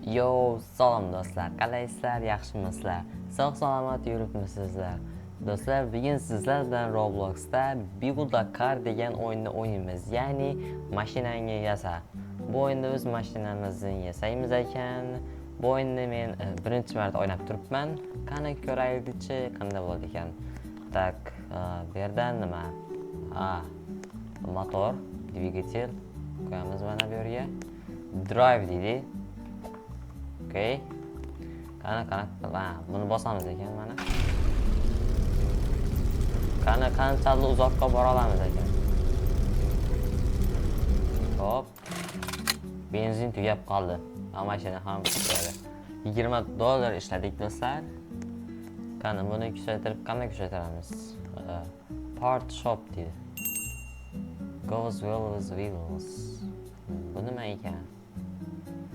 Yo, salom do'stlar. Qalaysizlar, yaxshimisizlar? Sog' salomat yuribmisizlar? Do'stlar, bugun sizlar bilan Robloxda Build a Car degan o'yinni o'ynaymiz. Ya'ni mashinangni yasa. Bu o'yinda o'z mashinamizni yasaymiz ekan. Bu o'yinni men birinchi marta o'ynab turibman. Qani ko'raylikchi qanday bo'ldi ekan. Tak, bu yerda nima? Motor, dvigatel qo'yamiz mana bu yerga. Drive deydi. Okay. Bunu bosamiz ekan mana. Qanchalik uzoqqa bora olamiz ekan. Hop. Benzin tugab qoldi. Mashina ham ketadi. $20 ishladik do'stlar. Qani buni qanday kuchaytiramiz? Part shop deydi. Goes well with wheels. Bu nima ekan?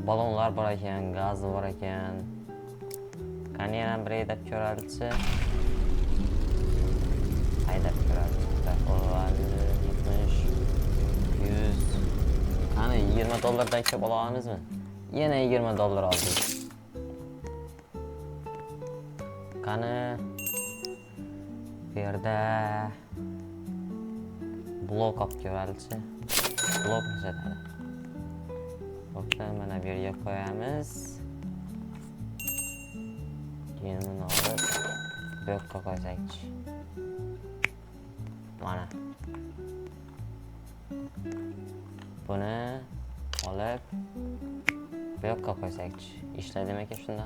Balonlar bor ekan, gaz bor ekan. Qani yana bir haydab ko'raylikchi. Haydab ko'raylik. 70, 100. Qani $20 ko'p ola olamizmi? Yana $20 oldik. Qani bu yerda blok olib ko'raylikchi. Blok nechada? Mana bu yerga qo'yamiz. Keyin buni olib bu yoqqa qo'ysakchi. Mana. Buni olib bu yoqqa qo'ysakchi. Ishlaydimi ekan shunda?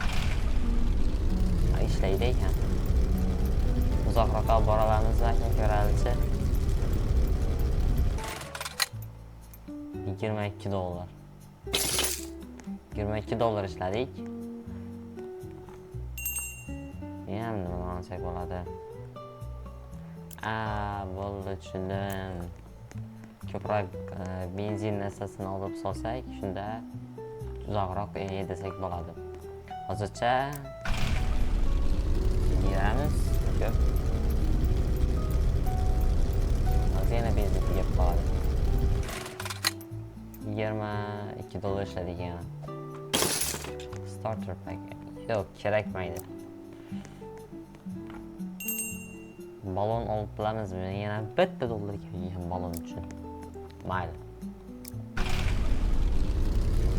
Ishlaydi ekan. Uzoqroqqa bora olamizmi ekan ko'raylikchi. $22. $22 ishladik. Ham nima olsak bo'ladi? Bo'ldi, tushundim. Ko'proq benzin narsasini olib solsak, shunda uzoqroq yedasak bo'ladi. Hozircha yuramiz. Ko'p. Hozir yana benzin tugab qoladi. $22 ishladik yana. Starter pack. Yo'q, kerakmaydi. Balon olib bilamizmi? Yana bitta dollar kerak balon uchun. Mayli.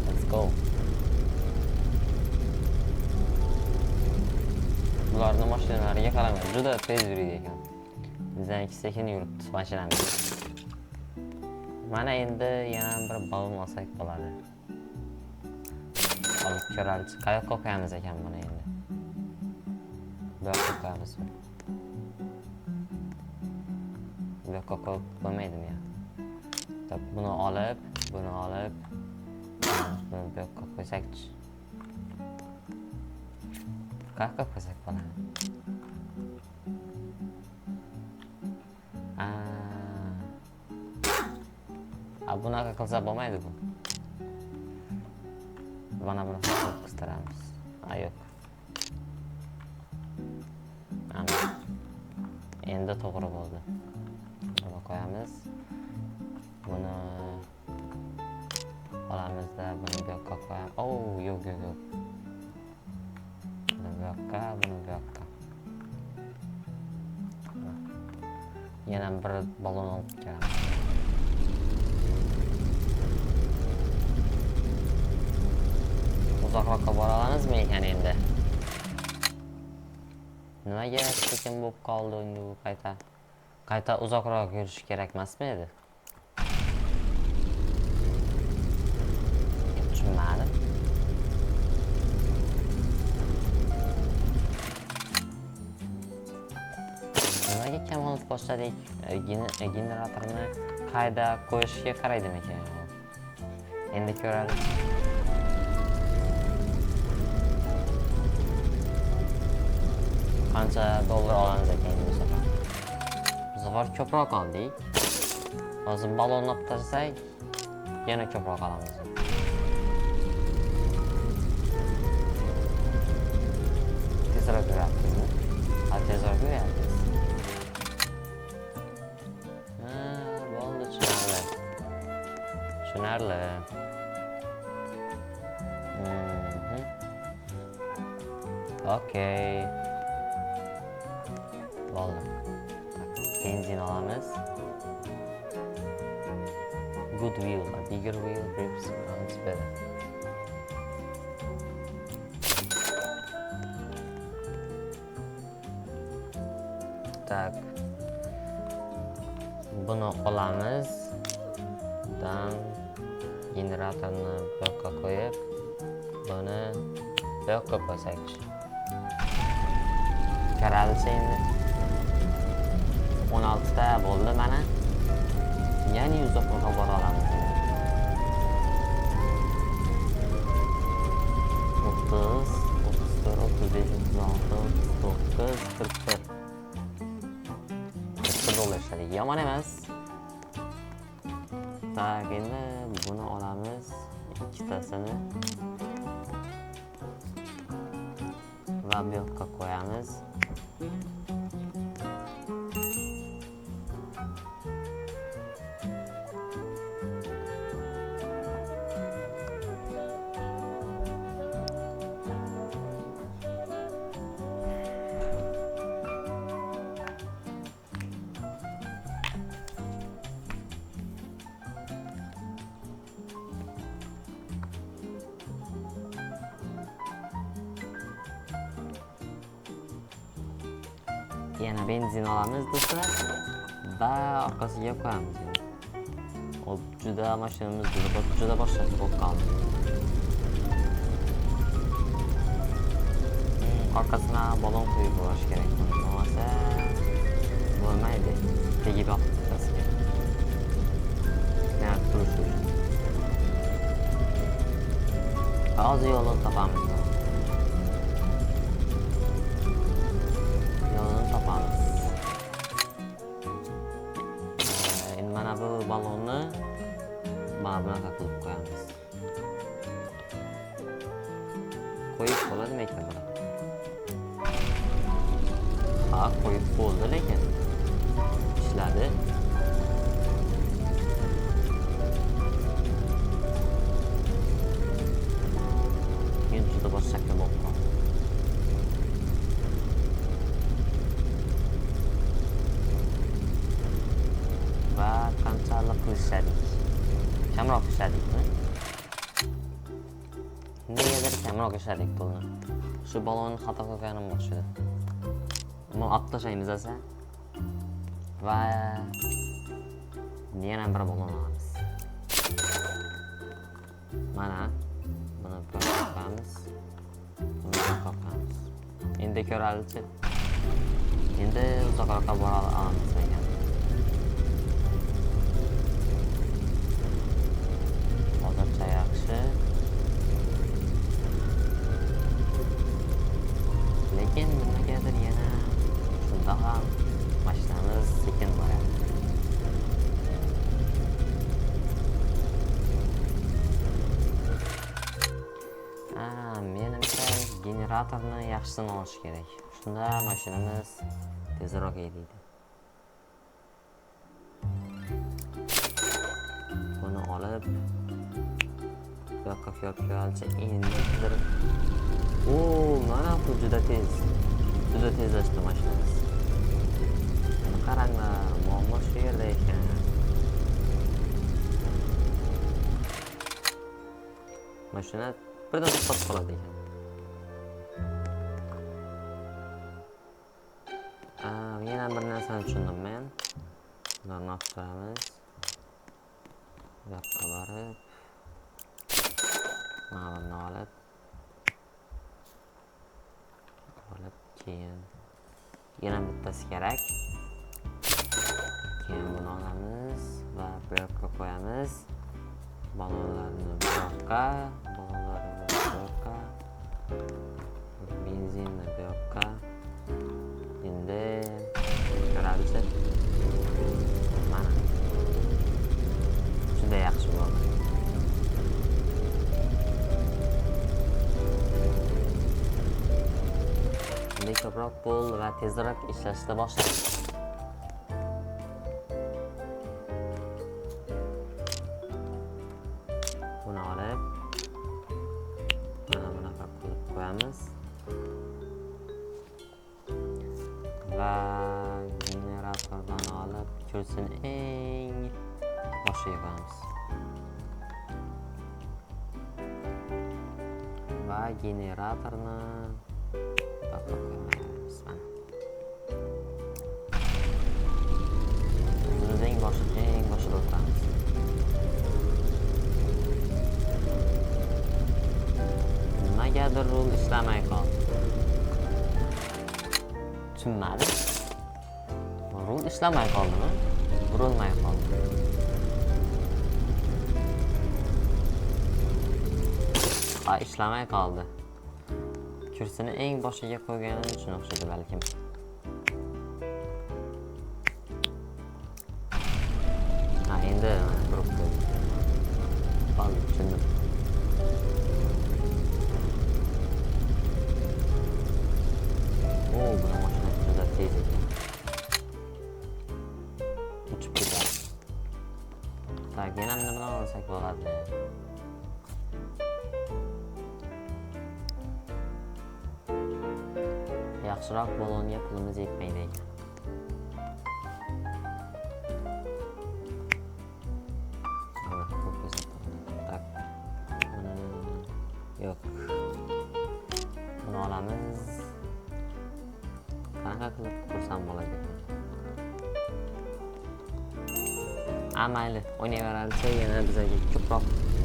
Let's go. Bularning mashinalariga qarang, juda tez yuradi ekan. Bizdan sekin yuribdi mashinamiz. Mana endi yana bir balon olsak bo'ladi. Olib ko'raylik. Qayoqqa qo'yamiz ekan buni endi? Bu yoqqa qo'yamiz. Bu yoqqa qo'yib bo'lmaydimi ya? Buni olib, buni bu yoqqa qo'ysakchi. Qayoqqa qo'ysak bo'ladi? Bunaqa qilsa bo'lmaydi bu. Mana buni qistiramiz. Yo'q. Endi to'g'ri bo'ldi. Buni qo'yamiz. Buni olamizda, buni bu yoqqa qo'yamiz. Yo'q. Buni bu yoqqa. Yana bir balon olib kelamiz. Uzoqroqqa bora olamizmi ekan endi? Nimaga sekin bo'lib qoldi endi bu qayta uzoqroq yurish kerak emasmi edi? Tushunmadim. Nimaga kam olib boshladik? Generatorni qayda qo'yishga qaraydimi ekan? Endi ko'ramiz. Qancha dollar olamiz ekan bu safar? Bu safar ko'proq oldik. Hozir balonni olib tashlasak, yana ko'proq olamiz. Tezroq yurapmizmi? Tezroq yuryapmiz. Bo'ldi, tushunarli. Okey. Bo'ldi. Benzin olamiz. Good wheel, a bigger wheel grips runs better. Tak. Bunu olamiz. Dan generatorni bu yoqqa qo'yib, buni bu yoqqa qo'ysak. Qaralsa endi 16 ta bo'ldi mana. Ya'ni uzoqroqqa bora olamiz. 30, 34, 35, 36, 39, 41. 41 dollar ishladik. Yomon emas. Tak, endi buni olamiz. Ikkitasini va bu yoqqa qo'yamiz. Yana benzin olamiz do'stlar va orqasiga qo'yamiz. O juda mashinamiz juda boshqacha bo'lib qoldi. Orqasina balon qo'yib qo'yish kerak. Bo'lmasa bo'lmaydi. Tegib olib ketasiz. Yana turish uchun. Hozir yo'lni topamiz. Mana bu balonni mana bunaqa qilib qo'yamiz. Qo'yib bo'ladimi ekan buni? Ha, qo'yib bo'ldi lekin ishladi. Keyin juda boshqa bo'lib qoldi. Va qanchalik qilishdik? Kamroq ishladikmi? Negadir kamroq ishladik pulni. Shu balonni xato qilganim o'xshadi. Buni olib tashlaymiz esa. Va yana bir balon olamiz. Mana buni qo'yamiz. Buni qo'yamiz. Endi ko'ralichi. Endi uzoqroqqa bora olamiz ekan. Lekin nimagadir yana shunda ham mashinamiz sekin boradi. Menimcha generatorni yaxshidan olish kerak. Shunda mashinamiz tezroq haydaydi. Buni olib bu yoqqa ko'rib endi qidirib. Mana bu juda tezlashdi mashinamiz. Buni qaranglar, muammo shu yerda ekan. Mashina birdan to'xtab qoladi ekan. Yana bir narsani tushundim men. Ularni olib qo'yamiz. Bu yoqqa borib, mana buni olib keyin yana bittasi kerak. Keyin buni olamiz va bu yoqqa qo'yamiz. Balonlarni bu yoqqa, benzinni bu yoqqa. Endi qaralsa mana juda yaxshi bo'ldi. Ko'proq pul va tezroq ishlashda boshlaydi. Buni olib mana bunaqa qilib qo'yamiz. va generatordan olib kursini eng boshiga qo'yamiz. Va generatorni qo'yamiz. O'zimiz eng boshida o'tiramiz. Nimagadir rul ishlamay qoldi. Tushunmadim. Rul ishlamay qoldimi? Burilmay qoldi. Ha, ishlamay qoldi. Kursini eng boshiga qo'yganim uchun o'xshaydi balkim. Ha, endi mana turib qo'ydim. Bo'ldi, tushundim. Oo, buni mashina juda tez ekan. Uchib ketadi. Tak, yana nima bilan olsak bo'ladi? Yaxshiroq balonga pulimiz yetmaydi ekan. Tak. Yo'q. Buni olamiz. Qanaqa qilib qursam bo'ladi? Mayli, o'ynayveradicha yana bizga ko'proq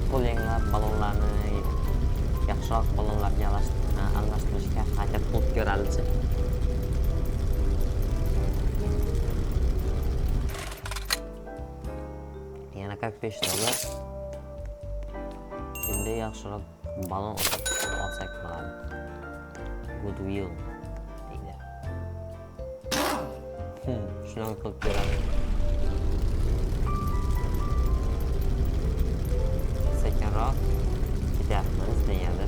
pul yanglab balonlarni yaxshiroq balonlarga almashtirishga harakat qilib ko'radicha. Yana 45 dollar. Endi yaxshiroq balon olsak bo'ladi. Goodwill deydi. Shuni qilib ko'ramiz. Sekinroq ketyapmiz deyadi.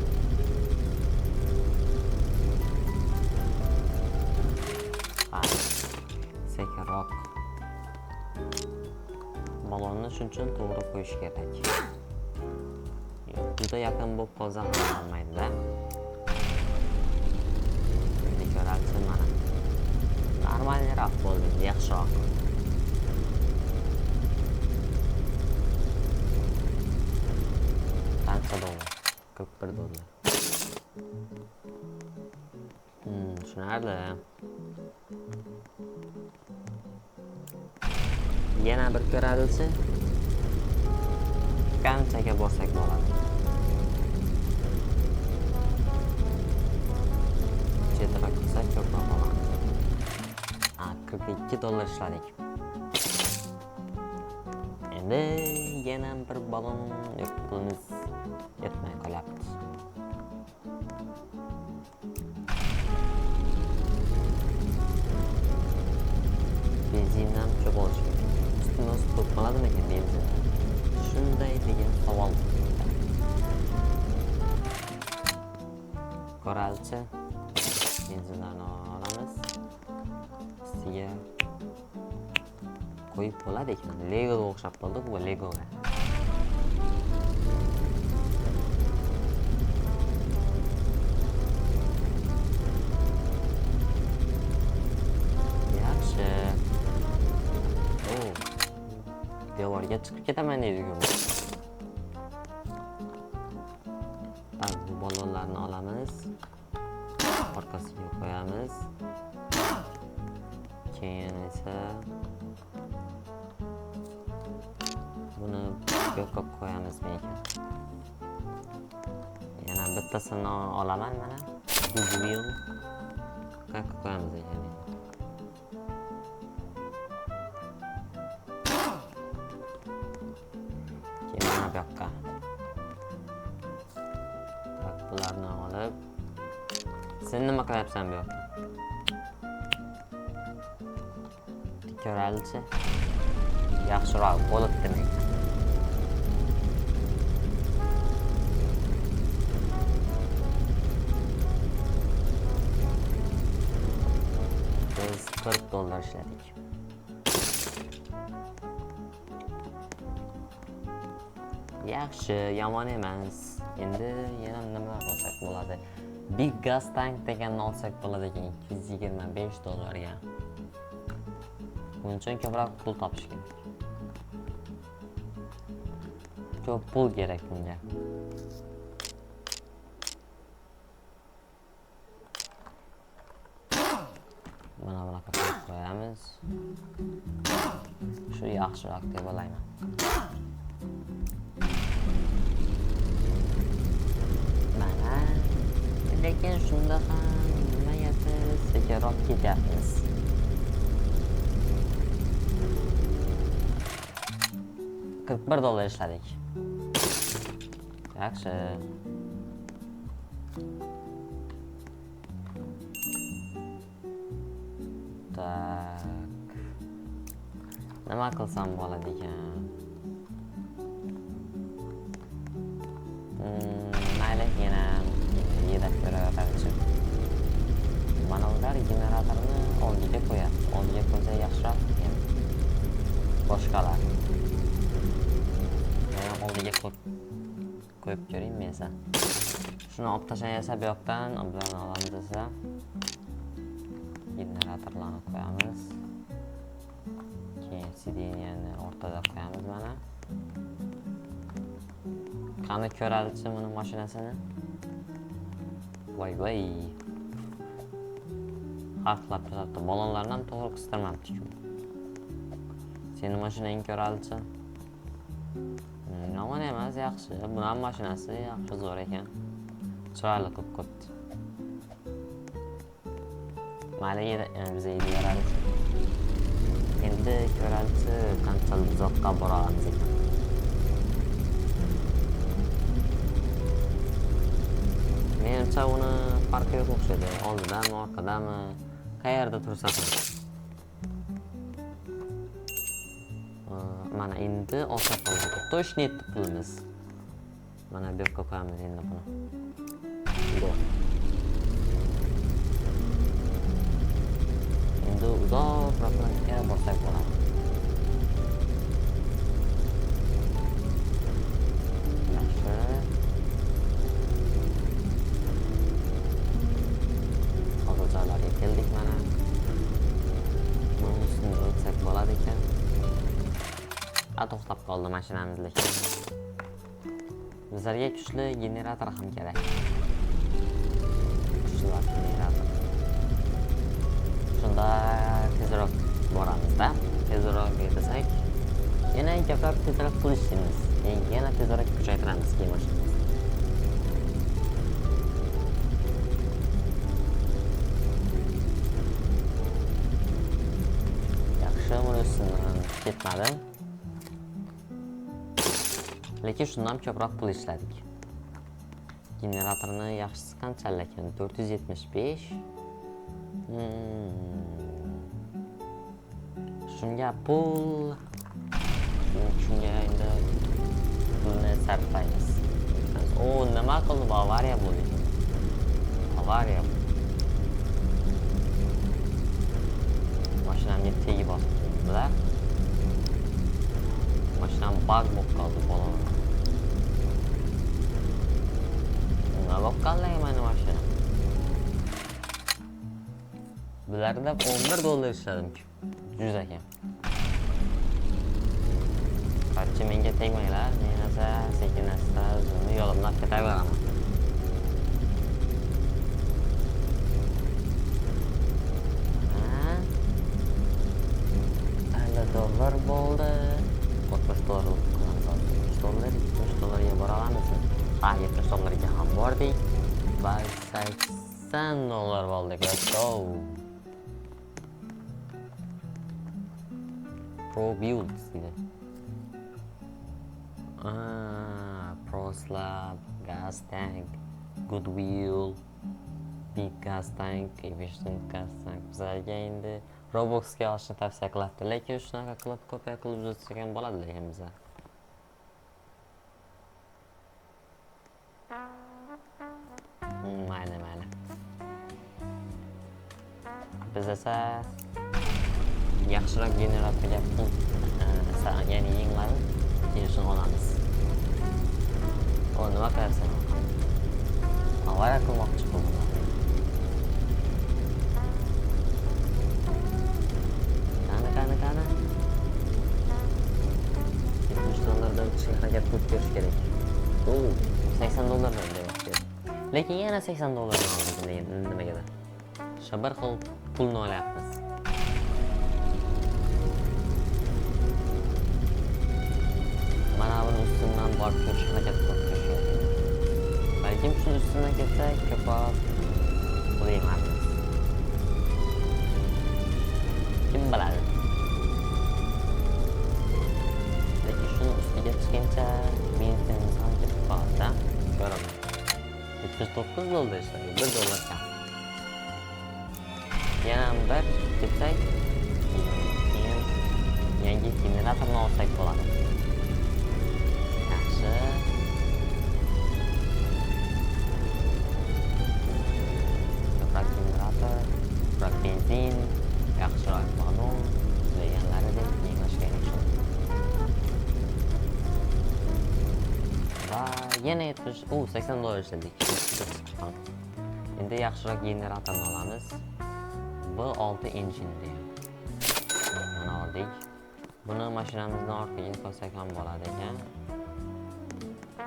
Sekinroq balonni shunchalik to'g'ri qo'yish kerak. Juda yaqin bo'lib qolsa ham olmaydi-da. Endi ko'ramiz mana. Normalroq bo'ldi, yaxshiroq. Qancha dollar? 41 dollar. Tushunarli. Yana bir ko'radilsa, qanchaga borsak bo'ladi? Chetroq qilsak ko'proq olamiz. 42 dollar ishladik. Endi yana bir balon pulimiz yetmay qolyapti. Benzindan ko'p olish kerak. Ustimiz ko'p qoladimi ekan benzin? Shunday degan savol. Koralchi benzinlarni olamiz. Ustiga qo'yib bo'ladi ekan. Legoga o'xshab qoldi bu Legoga. Yaxshi. Devorga chiqib ketaman deydi-ku. Tak, bu balonlarni olamiz. Orqasiga qo'yamiz. Keyin esa buni yo'qqa qo'yamizmi ekan? Yana bittasini olaman mana. Goodwill. Qayerga qo'yamiz ekan? Keyin bu yoqqa. Tak, bularni olib. Sen nima qilyapsan bu yoqda? Ko'ralchi. Yaxshiroq bo'libdimi ekan? Biz 40 dollar ishladik. Yaxshi, yomon emas. Endi yana nima qilsak bo'ladi? Big Gas Tank deganini olsak bo'ladi ekan $225 ga. Buning uchun ko'proq pul topish kerak. Ko'p pul kerak bunga. Mana bunaqa qilib qo'yamiz. Shu yaxshiroq deb o'ylayman. Mana lekin shunda ham nimagadir sekinroq ketyapmiz. $41 ishladik. Yaxshi. Tak. Nima qilsam bo'ladi ekan? Mayli, yana yedek generatorchi. Mana ular generatorni oldiga qo'yamiz. Oldiga qo'ysa yaxshiroq ekan. Boshqalar. Mana oldiga qo'yib ko'ring mensa. Shuni olib tashlaysa bu yoqdan, obdan olamiz desa. Generatorlarni qo'yamiz. Keyin sideniyani o'rtada qo'yamiz mana. Qani ko'radichi buni mashinasini? Voy. Harflab turibdi. Balonlarni ham to'g'ri qistirmabdi-ku. Seni mashinang ko'radichi? Yomon emas, yaxshi. Buni ham mashinasi yaxshi zo'r ekan. Chiroyli qilib qo'yibdi. Mayli, bizga yaradi. Endi ko'radichi qanchalik uzoqqa bora olamiz ekan. Menimcha uni farqi yo'q o'xshaydi. Oldidami, orqadami, qayerda tursa ham. Mana endi olsa qoldi. Точно yetdi pulimiz. Mana bu yerga qo'yamiz endi buni. Endi uzoqroqlarga borsak bo'ladi. Yaxshi. Hozir joylarga keldik mana. Buni ustini o'tsak bo'ladi ekan. To'xtab qoldi mashinamiz lekin. Bizlarga kuchli generator ham kerak. Kuchli generator. Shunda tezroq boramizda. Tezroq yetasak, yana ko'proq tezroq pul ishlaymiz. Yana tezroq kuchaytiramiz keyin mashinamizni. Yaxshi, buni ustidan ketmadim. Lekin shundan ko'proq pul ishladik. Generatorni yaxshisi qanchalik ekan? 475. Shunga pul. Shunga endi pulni sarflaymiz. Nima qildi? Avariya bo'ldi. Avariya. Mashinamga tegib bosibdilar. Mashinam bug bo'lib qoldi balon. Nima bo'lib qoldi mana mashina? Bularda $11 ishladim-ku. Juda ekan. Qancha menga tegmanglar, men esa sekin-asta o'zimni yo'limdan ketaveraman. $50 bo'ldi. $40 qilamiz. $70 bora olamizmi? Ha, $70 ham bordik. Va $80 bo'ldi. Let's go. Pro builds dedi. Pro slab, gas tank, Goodwill, big gas tank, efficient gas tank. Bizlarga endi Robloxga olishni tavsiya qiladi, lekin shunaqa qilib ko'pay qilib uzatsak ham bo'ladi lekin bizlar. Mayli. Biz esa yaxshiroq generatorga pul ya'ni yengiladi, keyin shuni olamiz. Nima qilyapsan? Avariya qilmoqchi bo'ldim. Lekin yana 80 dollarni oldik nimagadir. Shu bir xil pulni olyapmiz. Mana buni ustidan borib ko'rish harakat qilib ko'rishyapmiz. Balkim shu ustidan ketsak ko'proq pul yeyamiz. Kim biladi? Lekin shuni ustiga chiqqancha benzinimiz ham ketib qoladi. Ko'raman. 79 dollar esa 1 dollar kam. Yana bir ketsak, keyin yangi generatorni olsak bo'ladi. Yaxshi. Ko'proq generator, ko'proq benzin, yaxshiroq qonun deganlaridek yenglash kerak shu. Va yana 80 dollar ishladik. Endi yaxshiroq generatorni olamiz. Bu 6 engine. Mana oldik. Buni mashinamizning orqaga qo'ysak ham bo'ladi ekan.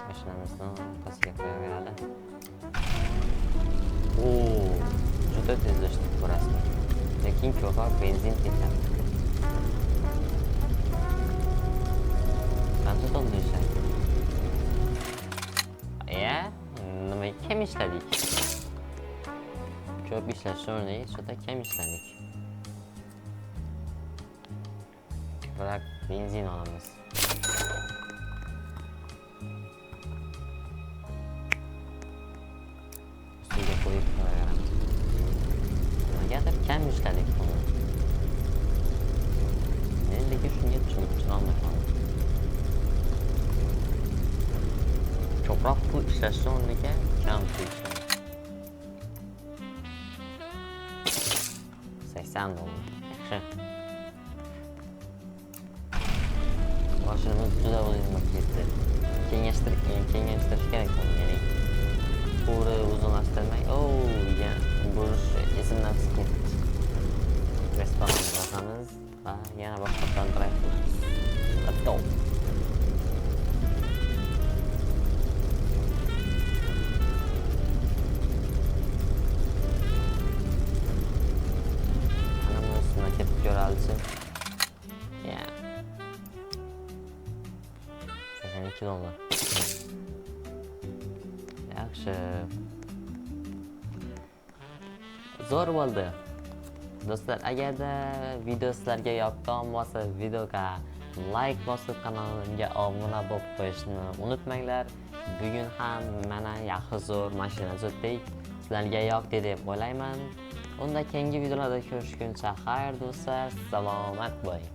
Mashinamizning orqasiga qo'yaveradi. Juda tezlashdik bu rasmi. Lekin ko'proq benzin ketyapti. Qancha dollar ishladik? Nima kam ishladik? Ko'p ishlash o'rniga juda kam ishladik. Biroq benzin olamiz. Ustiga qo'yib qo'yaveramiz. Nimagadir kam ishladik buni. Lekin shunga tushunolmay qoldim. Ko'proq pul ishlash o'rniga kam pul ishladik. 80 dollar. Yaxshi. Mashinamiz juda uzun ketdi. Kengashtirish kerak buni. Ya'ni to'g'ri uzunlashtirmay, burish esimdan chiqib ketdi. Restoran bosamiz va yana boshqatdan drive qilamiz. Hatto ko'ralchi. 82 dollar. Yaxshi. Zo'r bo'ldi. Do'stlar, agarda video sizlarga yoqqan bo'lsa, videoga like bosib, kanalimga obuna bo'lib qo'yishni unutmanglar. Bugun ham mana yaxshi zo'r mashina zotdik. Sizlarga yoqdi deb o'ylayman. Unda keyingi videolarda ko'rishguncha xayr do'stlar, salomat bo'ling.